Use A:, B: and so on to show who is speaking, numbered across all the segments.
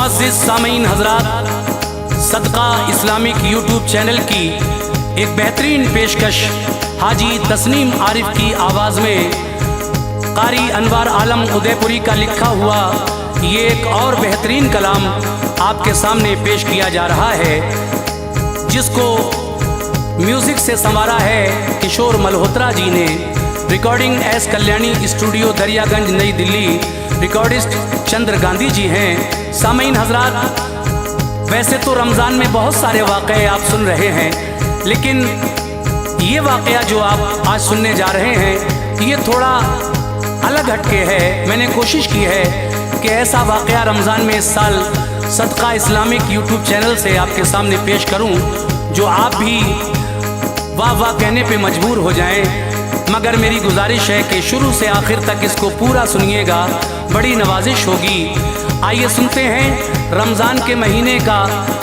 A: मुअज़्ज़िज़ सामीन हज़रात, सदका Islamic YouTube channel की एक बेहतरीन पेशकश हाजी तस्नीम आरिफ की आवाज़ में कारी अनवार आलम उदयपुरी का लिखा हुआ ये एक और बेहतरीन कलाम आपके सामने पेश किया जा रहा है, जिसको म्यूज़िक से संवारा है किशोर मल्होत्रा जी ने। Recording S Kalyani studio Daryaganj नई दिल्ली। रिकॉर्डिस्ट चंद्र गांधी जी हैं। सामीन हज़रात, वैसे तो रमज़ान में बहुत सारे वाक़े आप सुन रहे हैं, लेकिन ये वाक़या जो आप आज सुनने जा रहे हैं ये थोड़ा अलग हटके है। मैंने कोशिश की है कि ऐसा वाक़या रमज़ान में इस साल सदका इस्लामिक यूट्यूब चैनल से आपके सामने पेश करूं जो आप भी वाह वाह कहने पे मजबूर हो जाएं। मगर मेरी गुजारिश है कि शुरू से आखिर तक इसको पूरा सुनिएगा, बड़ी नवाजिश होगी। आइए सुनते हैं रमज़ान के महीने का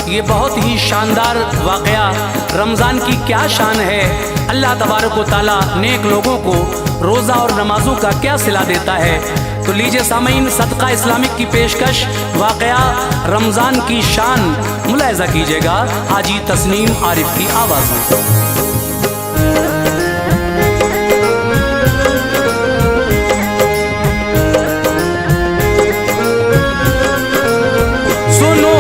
A: ये बहुत ही शानदार वाक़या। रमज़ान की क्या शान है, अल्लाह तबारक व तआला नेक लोगों को रोज़ा और नमाज़ों का क्या सिला देता है। तो लीजिए सामीन, सदका इस्लामिक की पेशकश वाक़या रमज़ान की शान मुलाहिज़ा कीजिएगा हाजी तस्नीम आरिफ की आवाज़ में।
B: सुनो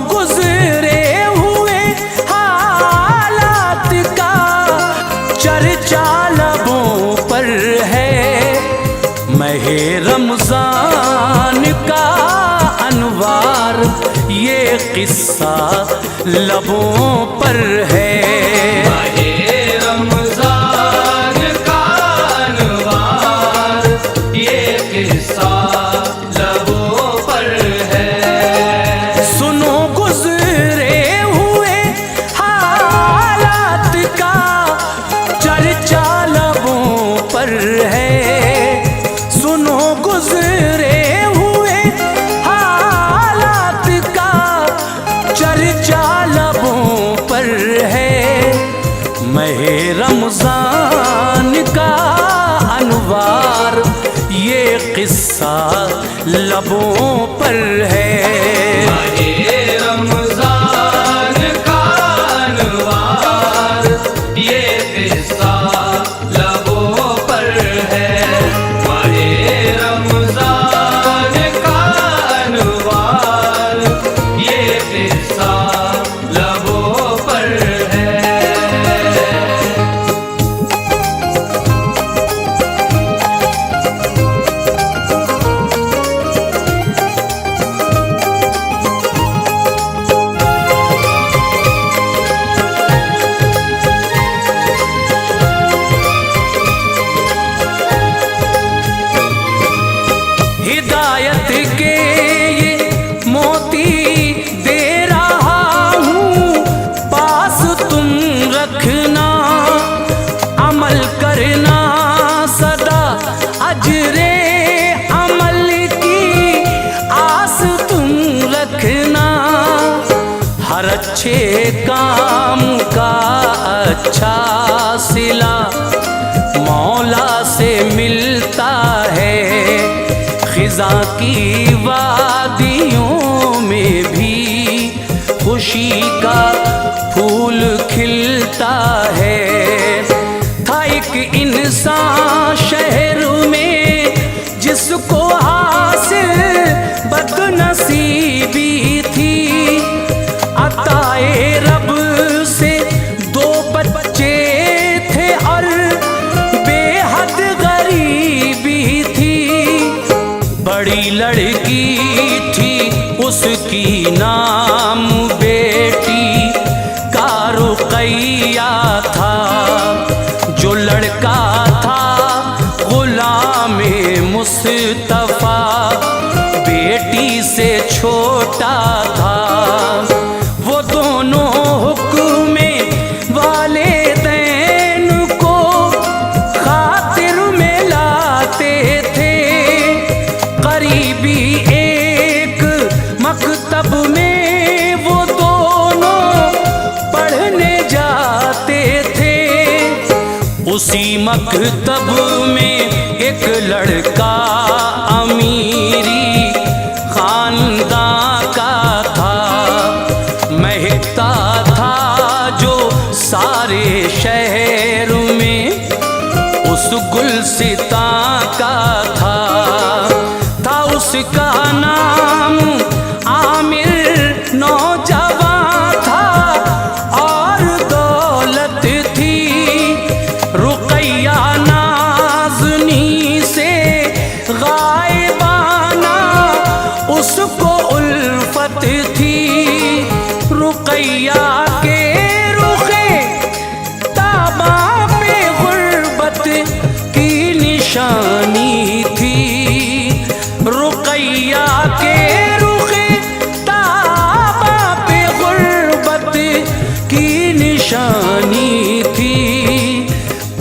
B: गुज़रे हुए हालात का चर्चा लबों पर है। महे रमज़ान का अनवार ये किस्सा लबों पर है। रमज़ान का अनवार ये किस्सा लबों पर है।
C: रमज़ान का अनवार ये किस्सा लबों पर है। रमज़ान का अनवार ये किस्सा लबों पर है।
B: हिदायत के ये मोती दे रहा हूँ, पास तुम रखना, अमल करना सदा अजरे अमल की आस तुम रखना। हर अच्छे काम का अच्छा सिला मौला से मिलता है। ख़िज़ा की वादियों में भी खुशी का फूल खिलता है। था एक इंसान शहर में जिसको हासिल बदनसीबी थी, अताए रब से 2 बच्चे थे और बेहद गरीबी थी। बड़ी लड़की थी उसकी नाम बेटी का रुक़ैया था। जो लड़का था ग़ुलामे मुस्तफ़ा बेटी से छोटा था। वो दोनों हुक्मे वालिदैन को खातिर में लाते थे। करीबी एक मकतब में वो दोनों पढ़ने जाते थे। उसी मकतब में एक लड़का अमीरी खानदां का था, महकता था जो सारे शहर में उस गुलसितां का था उसका नाम आमिर नौजवान था और दौलत थी रुकैया नाज़नी से गायबाना उसको उल्फत थी रुकैया के रुखे ताबा पे गुर्बत की निशानी थी रुकैया के रुखे ताबा पे गुर्बत की निशानी थी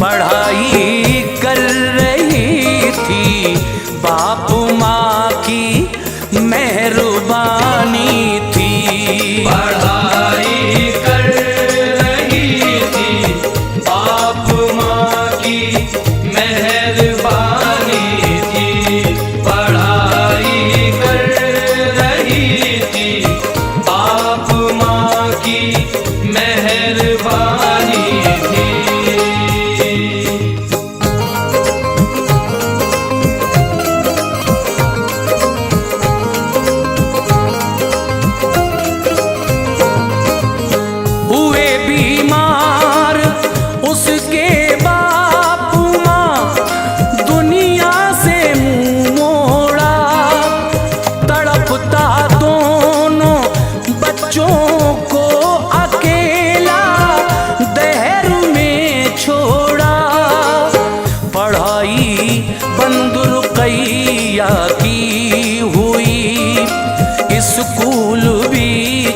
B: पढ़ाई कर रही थी बाप माँ की मेहरबानी थी
C: पढ़ाई कर रही थी बाप माँ की मेहरबानी थी पढ़ाई कर रही थी बाप माँ की मेहरबानी थी।
B: हुए बीमार उसके बाप माँ दुनिया से मुंह मोड़ा तड़पता दोनों बच्चों को अकेला दहर में छोड़ा पढ़ाई बंद रुकैया की हुई स्कूल भी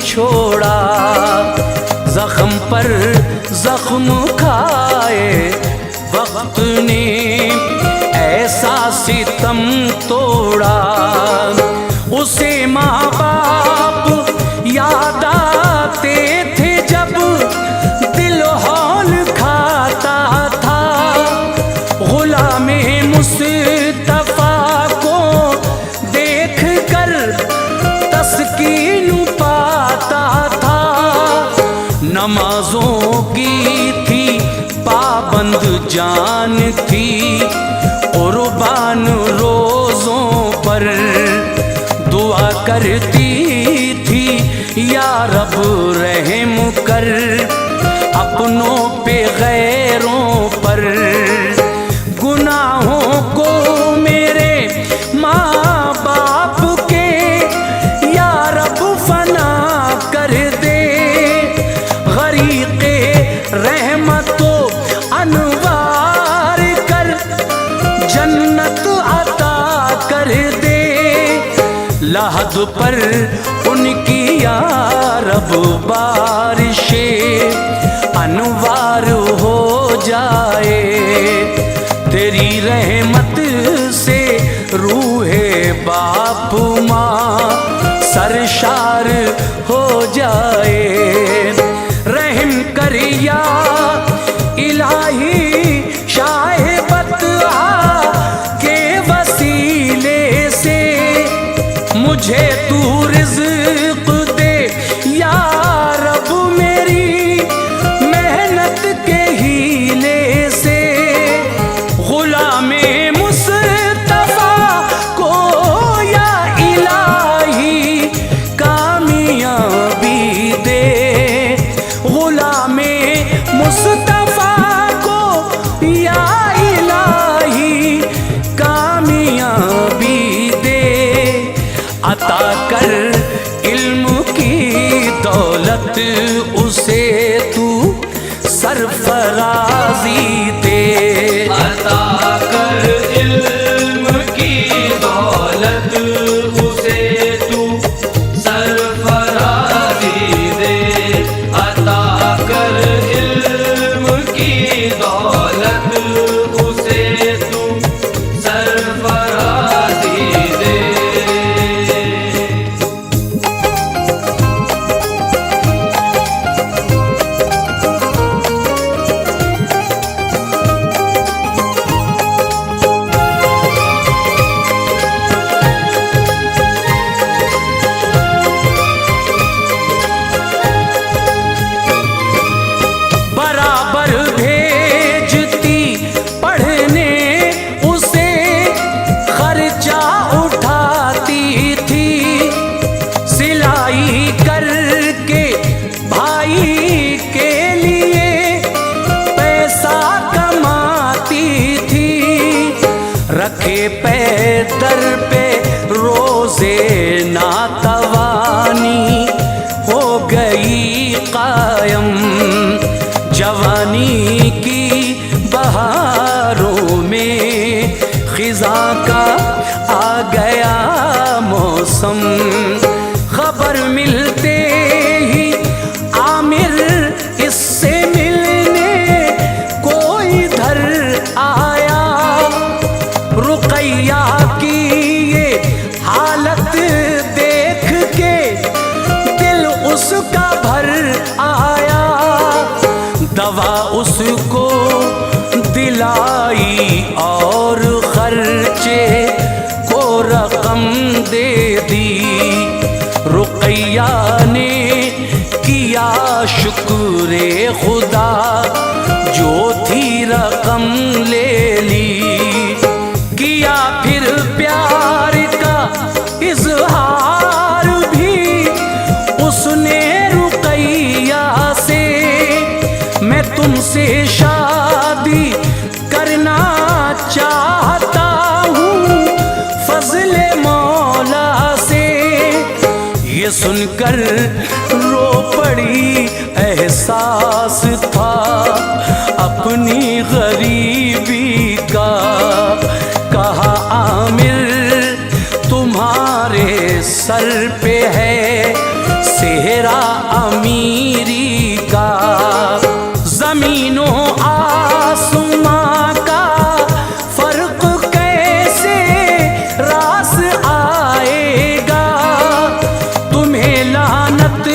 B: छोड़ा जख्म पर जख्म खाए वक्त ने ऐसा सितम तोड़ा उसे माँ बाप याद आते थे जब दिल हौल खाता था गुलामे मुस्तफा को देख कर तस्कीन पाता था नमाजों की थी पाबंद जान थी कुर्बान रोज़ों पर दुआ करती थी या रब रहम कर अपनों पे गैरों पर गुनाहों को मेरे माँ बाप के या रब फना कर दे गरीक़े रहमतो अनवार कर जन्नत अता कर दे लहद पर उनकी या रब बारिशे अनवार हो जाए तेरी रहमत से रूहे बाप माँ सरशार हो जाए रहम कर या इलाही शाहिबत के वसीले से मुझे तू रिज़्क़ दे या रब मेरी मेहनत के हीले से गुलामे मुस्तफा को या इलाही कामयाबी दे रखे पैदर पे रोजे नातवानी हो गई कायम। जवानी की बहारों में खिज़ा का आ गया मौसम। खबर मिलते ही आमिर इससे मिलने कोई इधर आया। रुकैया की ये हालत देख के दिल उसका भर आया। दवा उसको दिलाई और खर्चे को रकम दे दी। रुकैया ने किया शुक्रे खुदा जो थी रकम ले ली। किया फिर प्यार का इजहार भी उसने रुकैया से। मैं तुमसे शादी करना चाहता हूँ फजले मौला से। ये सुनकर रो पड़ी, एहसास था अपनी गरीबी का। कहा आमिर तुम्हारे सर पे है सेहरा अमीरी का। जमीनों आसमां का फर्क कैसे रास आएगा। तुम्हें लानत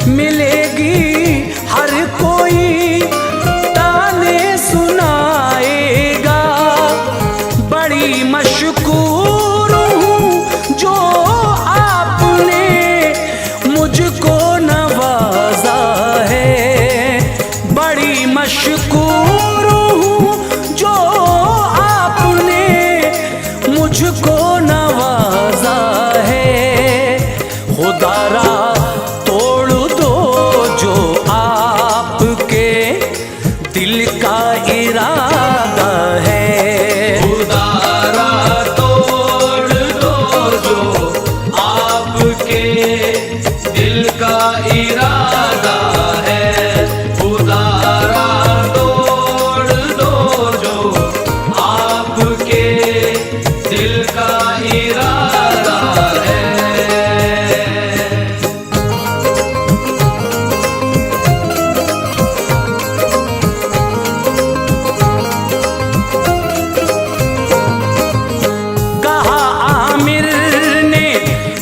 B: मिलेगी, हर कोई ताने सुनाएगा। बड़ी मशकूर हूँ जो आपने मुझको नवाजा है। बड़ी मशकूर हूँ जो आपने मुझको नवाजा है। खुदारा तोड़ दो जो आपके दिल का इरादा है।
C: खुदारा तोड़ दो जो आपके दिल का इरादा है। खुदारा तोड़ दो जो आपके दिल का इरादा है।
B: कहा आमिर ने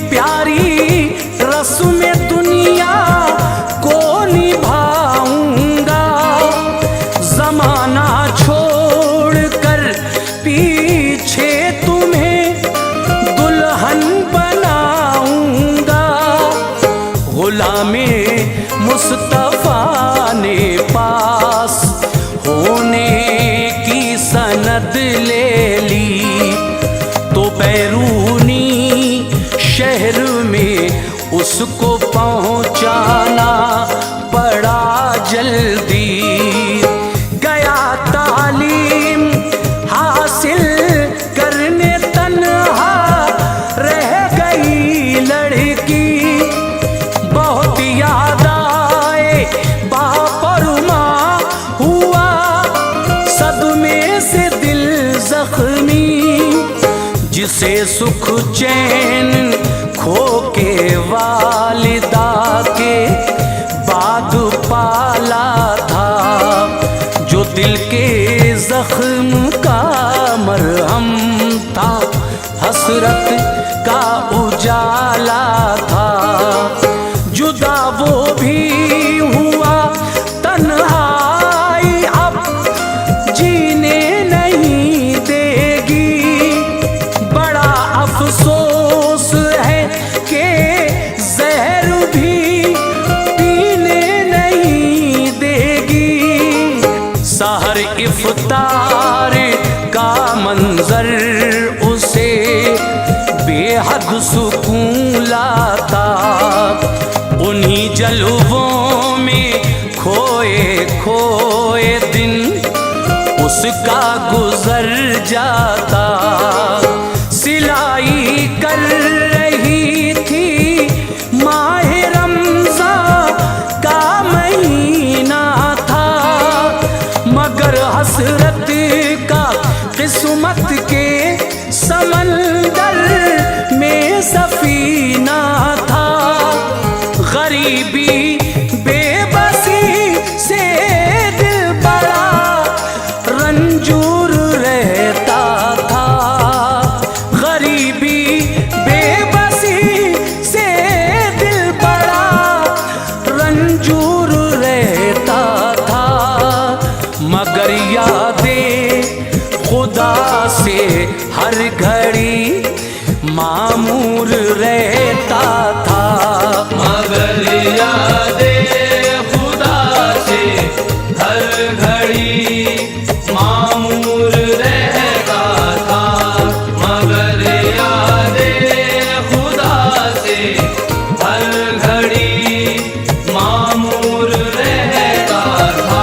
B: प्यारी रस्म दुनिया को निभाऊंगा। जमाना छोड़कर पीछे तुम्हें दुल्हन बनाऊंगा। गुलामे मुस्तफा ने पास होने की सनद ले ली। तो बैरूनी शहर में उसको पहुंचाना पड़ा जल्दी। गया तालीम हासिल करने तन्हा रह गई लड़की। बहुत याद आए बाप और माँ, हुआ सदमे से दिल जख्मी। जिसे सुख चैन खो के वालिदा के बाद पाला था। जो दिल के जख्म का मरहम था, हसरत का उजाला था। जुदा वो भी हुआ तन्हाई अब जीने नहीं देगी। बड़ा अफसोस है कि जहर भी पीने नहीं देगी। सहर इफ्तार का मंजर उसे बेहद सुकून लाता। उन्हीं जलवों में खोए खोए दिन उसका गुजर जाता। सिलाई कर रही थी माह रमज़ान का महीना था, मगर हसरत का किस्मत के समंदर में सफीना था। गरीबी बेबसी से दिल बड़ा रंजूर रहता था। गरीबी बेबसी से दिल बड़ा रंजूर रहता था, मगर यादें खुदा से हर घड़ी मामूर रहता था।
C: मगर यादें खुदा से हर घड़ी मामूर रहता था। मगर यादें खुदा से हर घड़ी मामूर रहता था।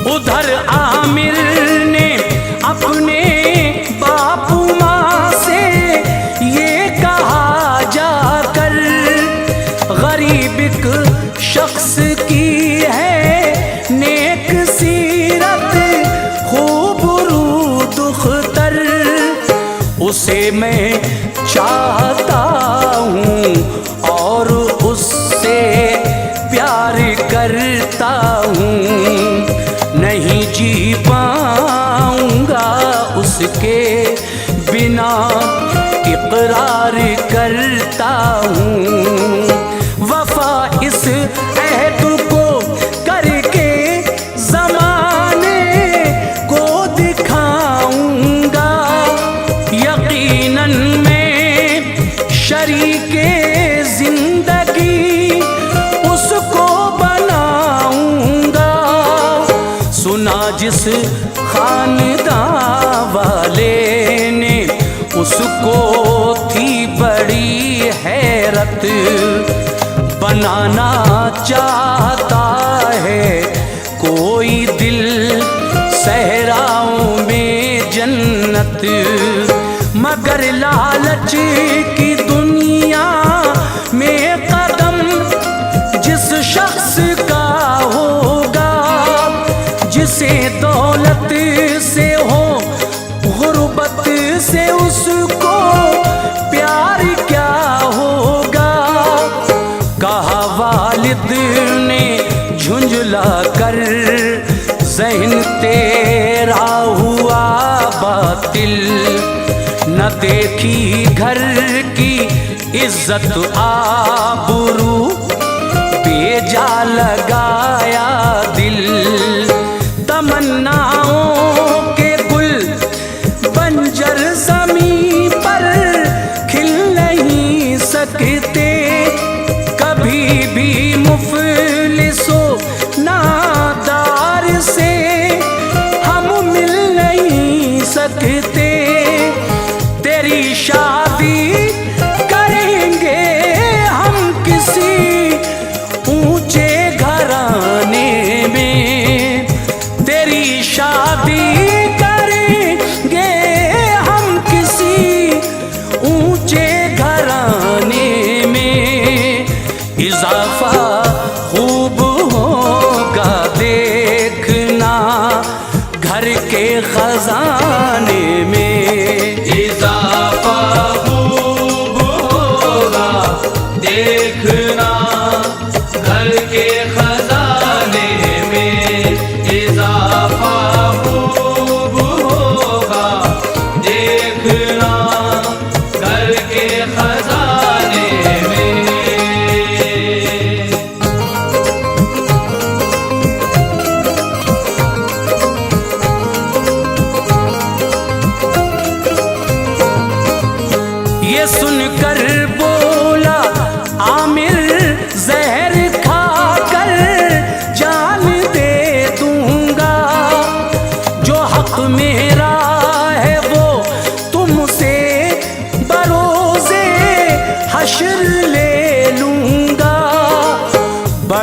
B: उधर आमिर ने अपने बापू माँ से ये कहा जाकर, गरीब एक शख्स की है नेक सीरत खूबरू दुख्तर, उसे मैं चाहता हूँ और उससे प्यार करता हूँ। नहीं जी पाऊंगा उसके बिना, इकरार करता हूँ। वफा इस अहद को करके ज़माने को दिखाऊंगा। यकीनन मैं शरीके जिंदगी उसको बनाऊंगा। सुना जिस खानदान वाले ने उसको थी बड़ी हैरत, बनाना चाहता है कोई दिल सहराओं में जन्नत, मगर लालच की दुनिया में कदम जिस शख्स का होगा, जिसे दौलत से हो गुर्बत से उसको प्यार क्या होगा। कहा वालिद ने झुंझला कर, ज़हन तेरा हुआ बातिल, न देखी घर की इज्जत आबरू, बेजा लगाया दिल। तमन्नाओं के गुल बंजर ज़मीं पर खिल नहीं सकते, कभी भी मुफलिसो नादार से हम मिल नहीं सकते। तेरी शादी करेंगे हम किसी ऊंचे घराने में, तेरी शादी करेंगे हम किसी ऊंचे घराने में। इजाफा खूब होगा देखना घर के खजाने में।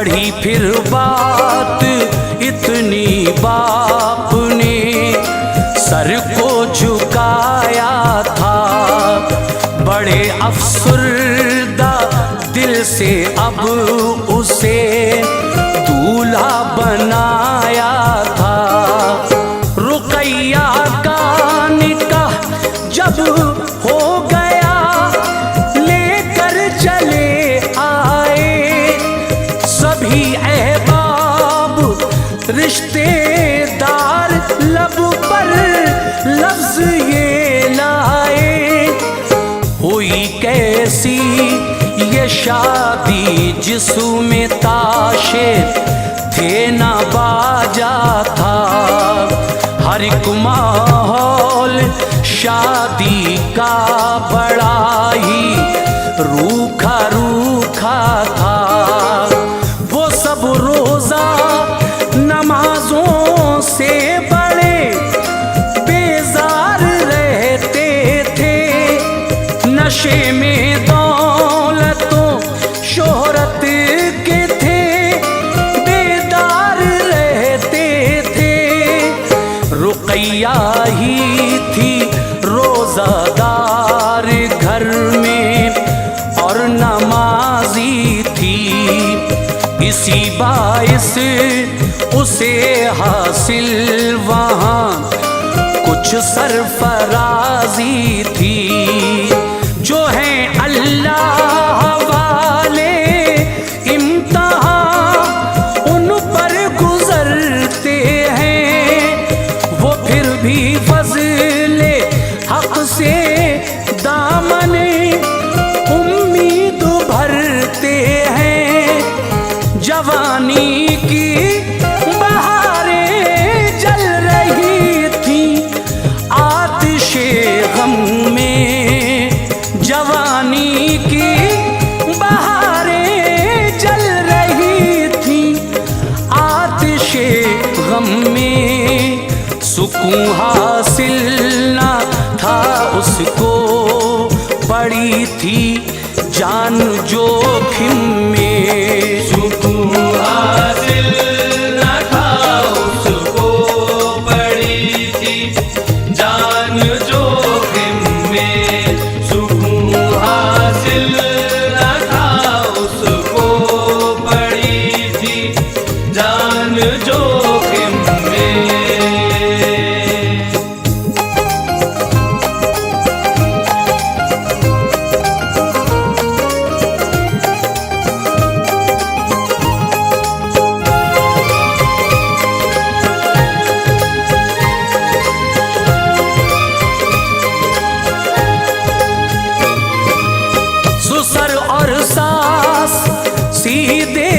B: बढ़ी फिर बात इतनी बाप ने सर को झुकाया था। बड़े अफसरदा दिल से अब उसे दूल्हा बनाया था। रुकैया का निकाह जब हो गया लेकर चले आए सभी अहबाब रिश्तेदार, लब पर लफ्ज ये लाए। हुई कैसी ये शादी जिसमें ताशे थे ना बाजा था। हर एक माहौल शादी का बड़ा ही रूखा रूखा था। वो सब रोजा नमाजों से बड़े बेजार रहते थे। नशे में दौलतों शोहरत के थे बेदार रहते थे। रुकैया ही थी रोजादार घर में और नमाजी थी। इसी बाइस उसे हासिल वहाँ कुछ सरफराजी थी। जो है अल्लाह वाले इम्तिहान उन पर गुजरते हैं। वो फिर भी फज़ले हक से दामने उम्मीद भरते हैं। जवानी की बहारें जल रही थी आतिशे गम में। जवानी की बहारें जल रही थी आतिशे गम में। सुकून हासिल ना था उसको, पड़ी थी जान जोखिम में।
C: सुकून हासिल न था उसको, पड़ी थी जान जोखिम में। सुकून हासिल न था उसको, पड़ी थी जान जोखिम में।
B: ससुर और सास सीधे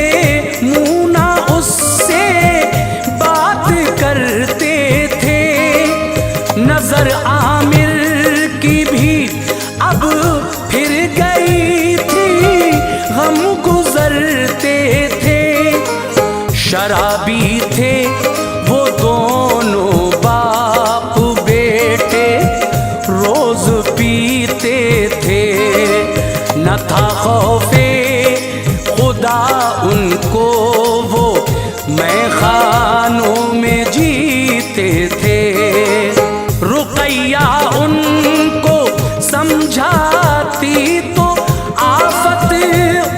B: मुँह ना उससे बात करते थे। नजर आमिर की भी अब फिर गई थी, हम गुजरते थे। शराबी थे वो दोनों बाप बेटे, रोज पीते थे। न था खौफे खुदा उनको, वो मैं खानों में जीते थे। रुकैया उनको समझाती तो आफत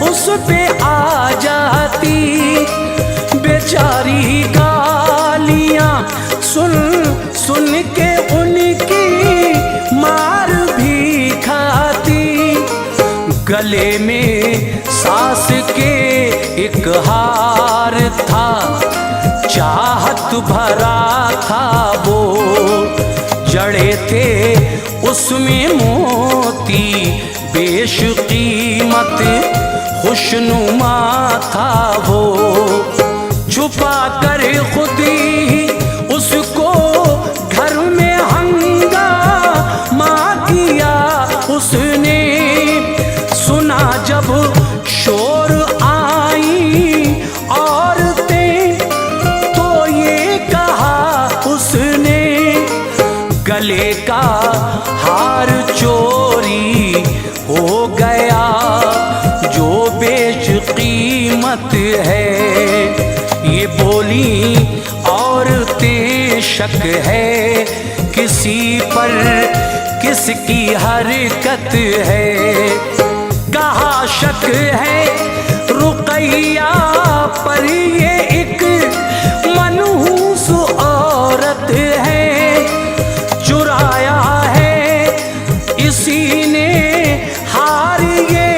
B: उस पे आ जाती। बेचारी गालियां सुन सुन के उनकी मार भी खाती। गले में सास के एक हार था, चाहत भरा था वो। जड़े थे उसमें मोती बेशकीमत, खुशनुमा था वो। छुपा कर खुद ही उसको घर में हंगामा किया उसने। सुना जब शोर आई औरतें तो ये कहा उसने, गले का हार चोरी हो गया जो बेशकीमत है, ये बोली औरतें शक है, किसी पर किसकी हरकत है। कहा शक है रुकैया पर, ये एक मनहूस औरत है, चुराया है इसी ने हार, ये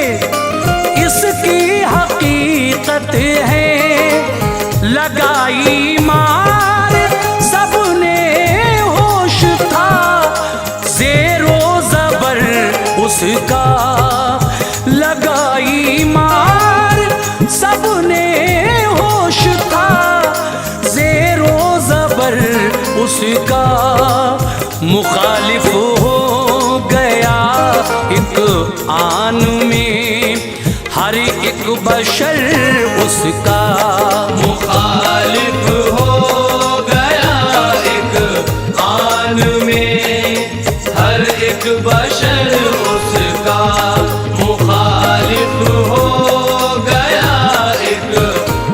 B: इसकी हकीकत है। लगाई मार सबने होश था, ज़ेरो ज़बर उसका। लगाई मार सबने होश था, ज़ेरो ज़बर उसका। मुखालिफ हो गया एक आन में हर एक बशर उसका।
C: मुखालिफ हो गया एक आन में हर एक बशर उसका। मुखालिफ हो गया एक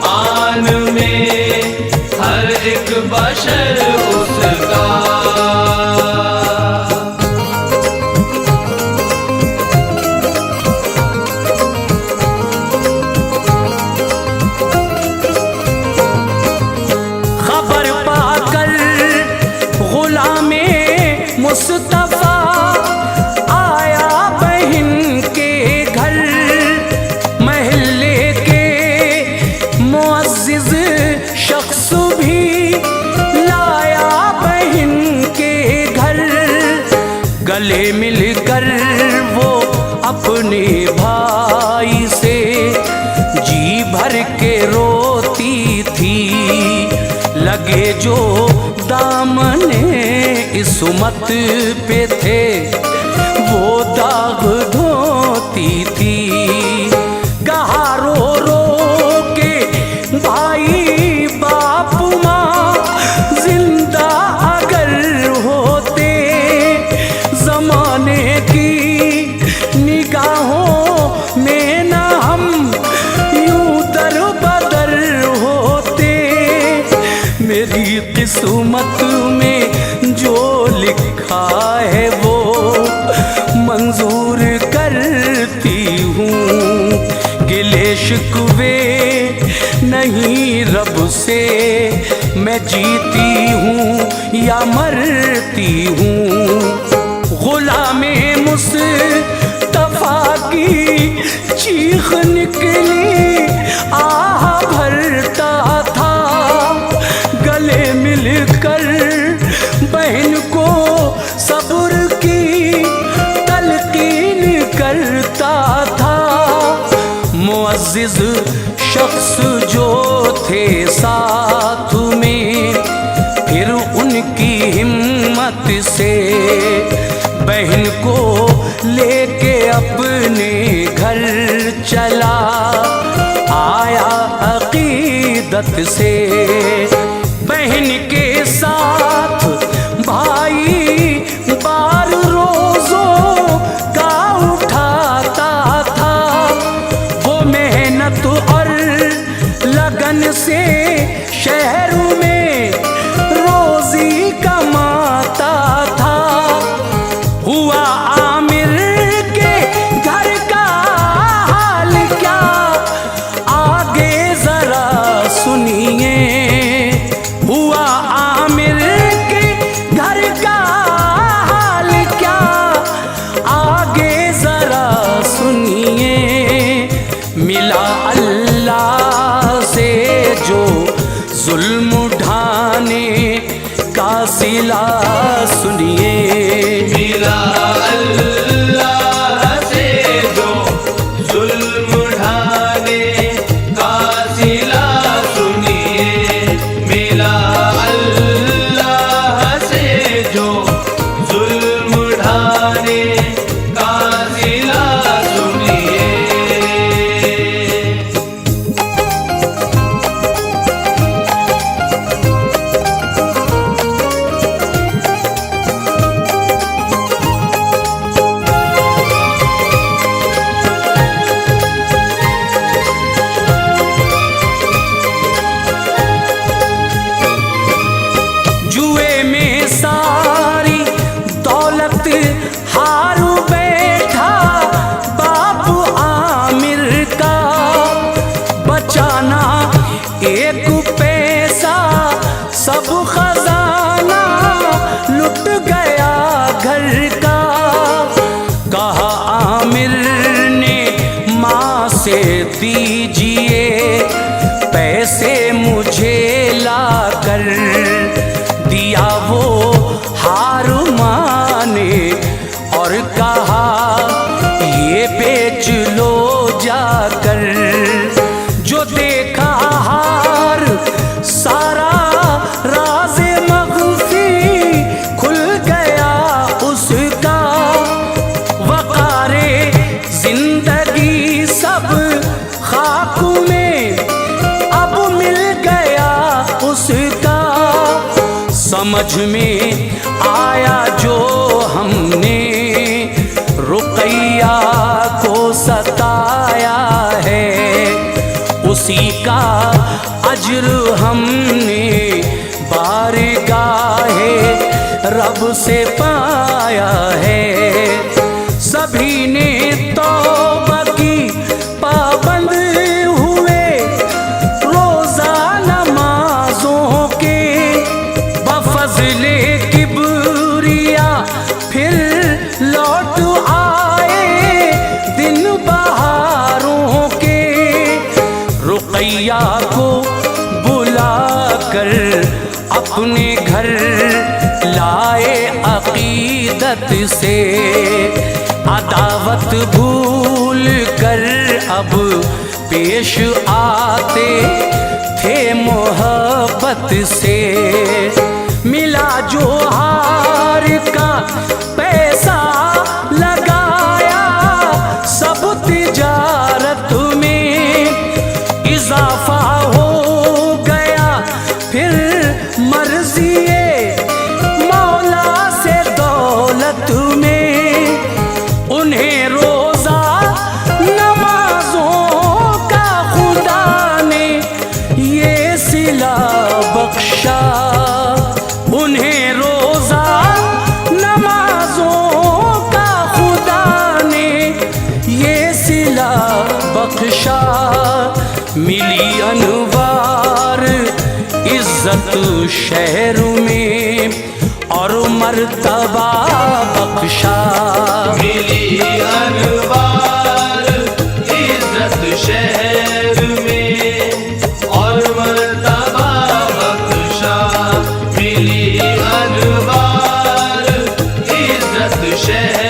C: आन में हर एक बशर उसका।
B: मुस्तफा आया बहन के घर, महल्ले के मुअज़्ज़िज़ शख्स भी लाया बहन के घर। गले मिलकर वो अपने भाई से जी भर के रोती थी, लगे जो दामने इस्मत पे थे वो दाग धोती थी। कहा रो रो के भाई बाप माँ जिंदा अगर होते, जमाने की निगाहों में ना हम यूं दर बदर होते। मेरी किस्मत में जो लिखा है वो मंजूर करती हूँ। गिले शिकवे नहीं रब से, मैं जीती हूँ या मरती हूँ। गुलामे मुस्तफा की चीख निकली आह भरता था, गले मिलकर बहन को सब्र की तलकीन करता था। मुअज़्ज़िज़ शख्स जो थे साथ में, फिर उनकी हिम्मत से बहन को लेके अपने घर चला आया अक़ीदत से। बहन के साथ भाई बार रोज़ों का उठाता था, वो मेहनत और लगन से शहर में रोज़ी कमाता था। हुआ आमिर के घर का हाल क्या, आगे ज़रा सुनिए। हुआ आमिर के घर का हाल क्या, आगे ज़रा सुनिए। मिला अल्लाह से जो जुल्म एक पैसा सब खजाना लुट गया घर का। कहा आमिर ने माँ से दीजिए पैसे मुझे लाकर, दिया वो हार माने और कहा ये बेच लो जाकर। जो देखा हार सारा राज़े मग़फ़ी खुल गया उसका। वक़ारे जिंदगी सब खाक में अब मिल गया उसका। समझ में आया जो हमने रुक़ैया को सताया है, उसी का अज्र हमने बारगाहे रब से पाया है। सभी ने तौबा की पाबंद हुए रोज़ा नमाज़ों के। बफ़ज़्ले किबरिया फिर लौट आए दिन बहारों के। रुक़ैया को बुला कर अपने घर लाए अक़ीदत से। अदावत भूल कर अब पेश आते थे मोहब्बत से। मिला जो हार का पैसा लगाया सब तिजारत में। इजाफा हो गया फिर मर्ज़िए मौला से दौलत में। उन्हें रोज़ा नमाज़ों का खुदा ने ये सिला बख्शा। उन्हें रोज़ा नमाज़ों का खुदा ने ये सिला बख्शा। मिली अनवार इज्जत शहर में और मर्तबा बख्शा।
C: मिली अनवार इज्जत शहर में और मर्तबा बख्शा। मिली अनवार इज्जत शहर